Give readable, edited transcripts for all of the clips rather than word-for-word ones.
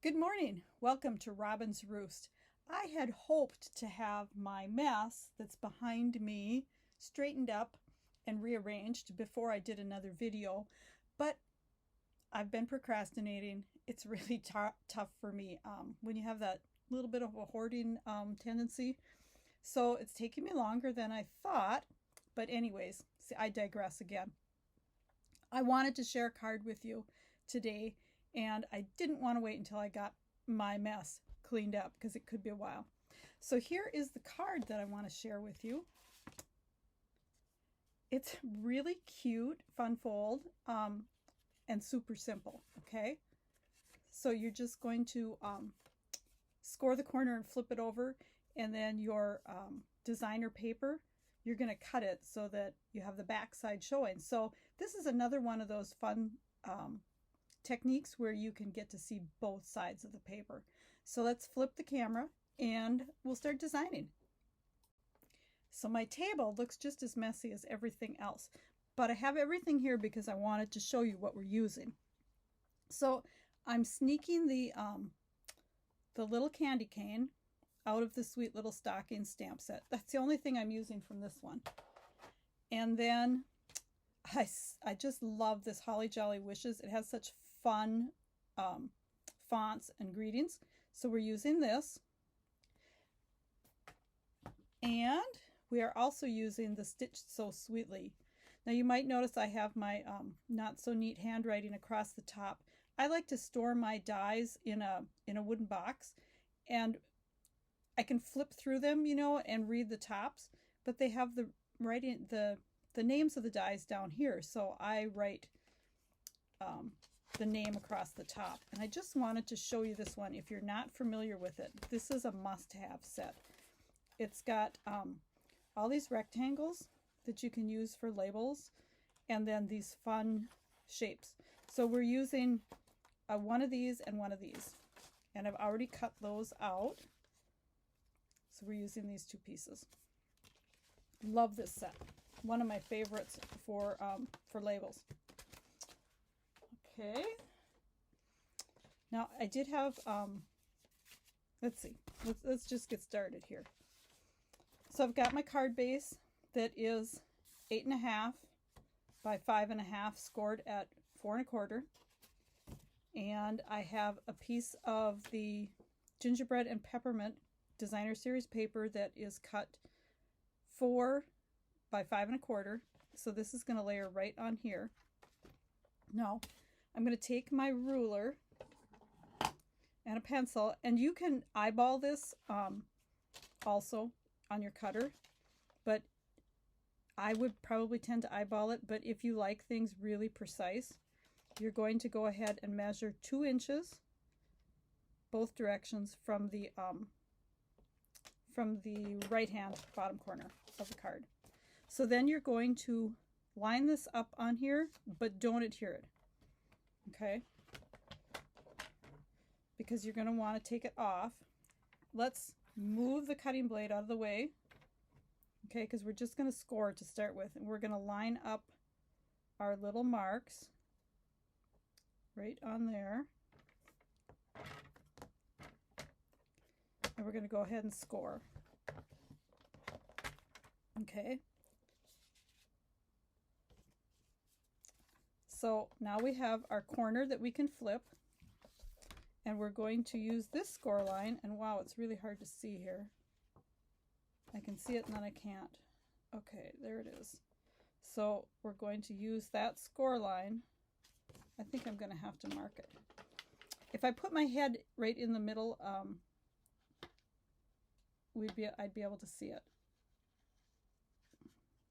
Good morning. Welcome to Robyn's Roost. I had hoped to have my mess that's behind me straightened up and rearranged before I did another video, but I've been procrastinating. It's really tough for me when you have that little bit of a hoarding tendency. So it's taking me longer than I thought. But anyways, see, I digress again. I wanted to share a card with you today, and I didn't want to wait until I got my mess cleaned up because it could be a while. So here is the card that I want to share with you. It's really cute, fun fold, and super simple, okay? So you're just going to score the corner and flip it over, and then your designer paper, you're going to cut it so that you have the back side showing. So this is another one of those fun techniques where you can get to see both sides of the paper. So let's flip the camera and we'll start designing. So my table looks just as messy as everything else, but I have everything here because I wanted to show you what we're using. So I'm sneaking the little candy cane out of the Sweet Little Stockings stamp set. That's the only thing I'm using from this one. And then I just love this Holly Jolly Wishes. It has such fun fonts and greetings. So we're using this. And we are also using the Stitched So Sweetly. Now you might notice I have my not so neat handwriting across the top. I like to store my dies in a wooden box, and I can flip through them, you know, and read the tops, but they have the writing, the names of the dies down here. So I write the name across the top. And I just wanted to show you this one. If you're not familiar with it, this is a must-have set. It's got all these rectangles that you can use for labels, and then these fun shapes. So we're using one of these and one of these, and I've already cut those out. So we're using these two pieces. Love this set. One of my favorites for labels. Okay. Now I did have let's see. Let's just get started here. So I've got my card base that is 8.5 by 5.5, scored at 4 1/4. And I have a piece of the Gingerbread and Peppermint Designer Series paper that is cut 4 by 5 1/4. So this is going to layer right on here. Now I'm going to take my ruler and a pencil, and you can eyeball this also on your cutter, but I would probably tend to eyeball it. But if you like things really precise, you're going to go ahead and measure 2 inches both directions from the right hand bottom corner of the card. So then you're going to line this up on here, but don't adhere it, okay? Because you're going to want to take it off. Let's move the cutting blade out of the way, okay, because we're just going to score to start with, and we're going to line up our little marks right on there, and we're going to go ahead and score. Okay, so now we have our corner that we can flip, and we're going to use this score line. And wow, it's really hard to see here. I can see it and then I can't. Okay, there it is. So we're going to use that score line. I think I'm going to have to mark it. If I put my head right in the middle, I'd be able to see it.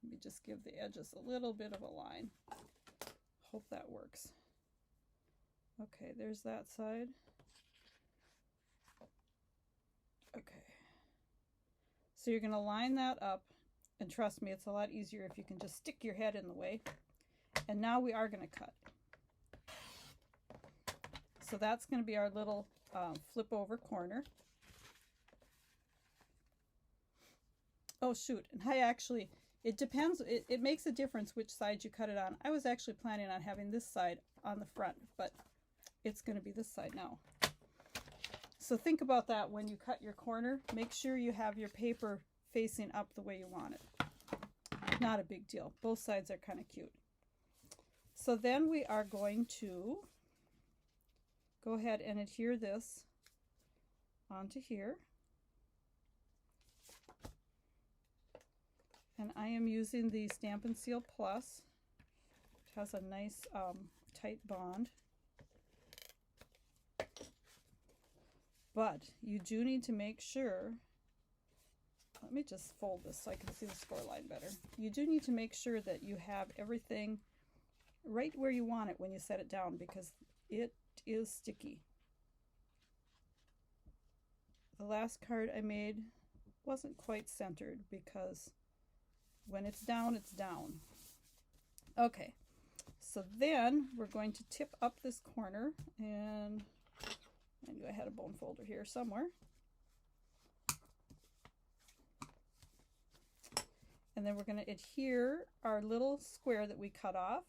Let me just give the edges a little bit of a line. Hope that works. Okay, there's that side. Okay. So you're going to line that up, and trust me, it's a lot easier if you can just stick your head in the way. And now we are going to cut. So that's going to be our little flip over corner. Oh shoot, and it depends, it makes a difference which side you cut it on. I was actually planning on having this side on the front, but it's going to be this side now. So think about that when you cut your corner. Make sure you have your paper facing up the way you want it. Not a big deal. Both sides are kind of cute. So then we are going to go ahead and adhere this onto here. And I am using the Stamp and Seal Plus. It has a nice tight bond. But you do need to make sure, let me just fold this so I can see the score line better. You do need to make sure that you have everything right where you want it when you set it down, because it is sticky. The last card I made wasn't quite centered because when it's down, it's down. Okay, so then we're going to tip up this corner, and I knew I had a bone folder here somewhere. And then we're going to adhere our little square that we cut off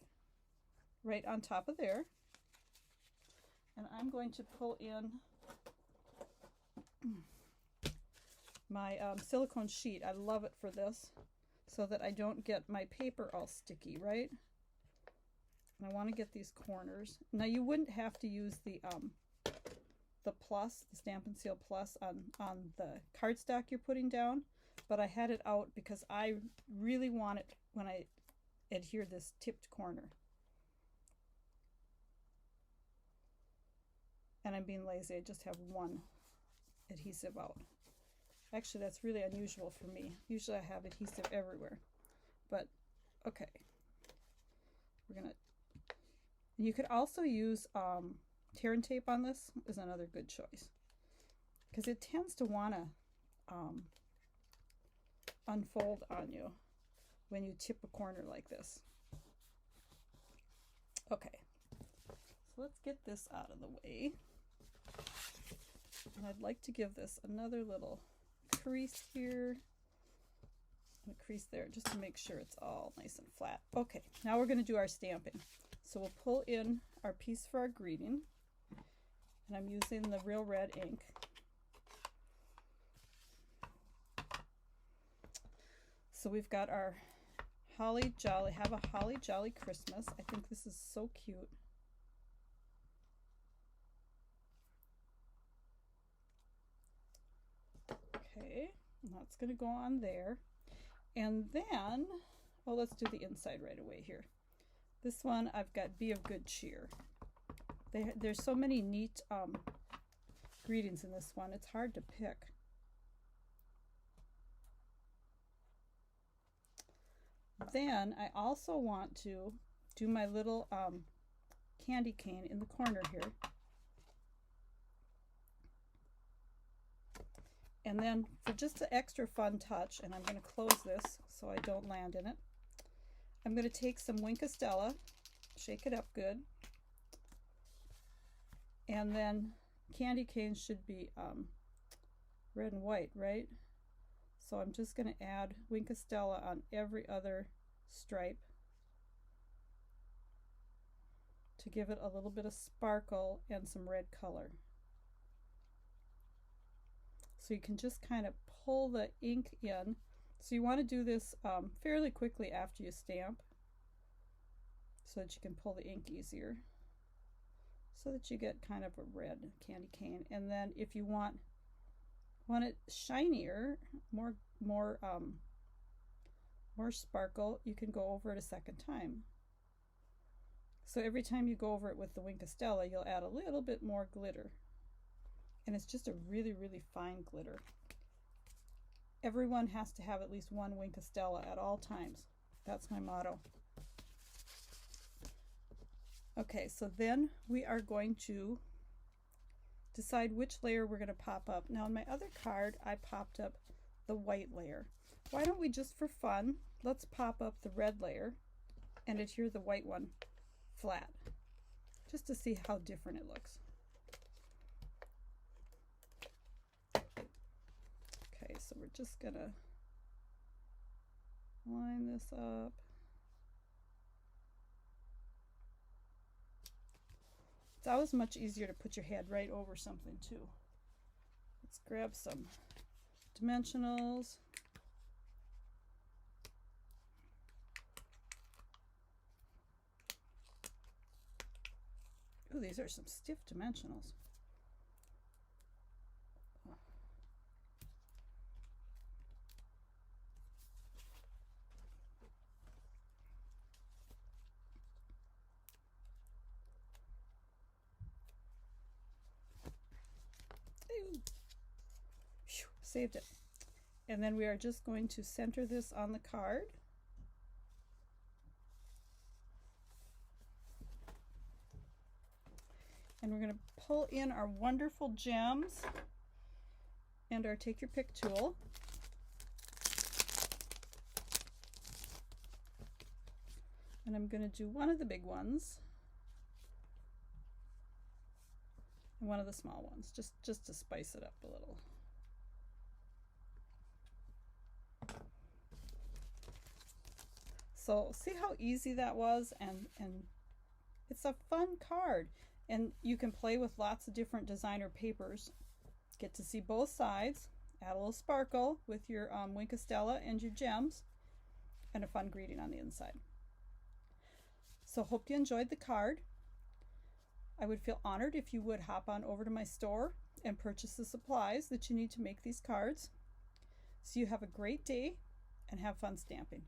right on top of there. And I'm going to pull in my silicone sheet. I love it for this, so that I don't get my paper all sticky, right? And I want to get these corners. Now you wouldn't have to use the plus, the Stamp and Seal Plus on the cardstock you're putting down, but I had it out because I really want it when I adhere this tipped corner. And I'm being lazy, I just have one adhesive out. Actually, that's really unusual for me. Usually I have adhesive everywhere. But, okay. We're gonna, you could also use tear and tape on this is another good choice, because it tends to want to unfold on you when you tip a corner like this. Okay, so let's get this out of the way. And I'd like to give this another little crease here and a crease there, just to make sure it's all nice and flat. Okay, now we're going to do our stamping. So we'll pull in our piece for our greeting, and I'm using the Real Red ink. So we've got our Holly Jolly, have a Holly Jolly Christmas. I think this is so cute. Okay, and that's going to go on there. And then, oh, let's do the inside right away here. This one, I've got Be of Good Cheer. There's so many neat greetings in this one. It's hard to pick. Then I also want to do my little candy cane in the corner here. And then for just an extra fun touch, and I'm going to close this so I don't land in it, I'm going to take some Winkostella, shake it up good, and then candy canes should be red and white, right? So I'm just going to add Winkostella on every other stripe to give it a little bit of sparkle and some red color. So you can just kind of pull the ink in. So you want to do this fairly quickly after you stamp, so that you can pull the ink easier, so that you get kind of a red candy cane. And then if you want it shinier, more sparkle, you can go over it a second time. So every time you go over it with the Winkostella, you'll add a little bit more glitter. And it's just a really, really fine glitter. Everyone has to have at least one Winkostella at all times. That's my motto. Okay, so then we are going to decide which layer we're going to pop up. Now on my other card, I popped up the white layer. Why don't we, just for fun, let's pop up the red layer and adhere the white one flat, just to see how different it looks. Okay, so we're just gonna line this up. It's always much easier to put your head right over something too. Let's grab some dimensionals. Oh, these are some stiff dimensionals. Saved it. And then we are just going to center this on the card. And we're going to pull in our wonderful gems and our take your pick tool. And I'm going to do one of the big ones and one of the small ones, just to spice it up a little. So see how easy that was, and it's a fun card, and you can play with lots of different designer papers. Get to see both sides, add a little sparkle with your Wink of Stella and your gems, and a fun greeting on the inside. So hope you enjoyed the card. I would feel honored if you would hop on over to my store and purchase the supplies that you need to make these cards. So you have a great day and have fun stamping.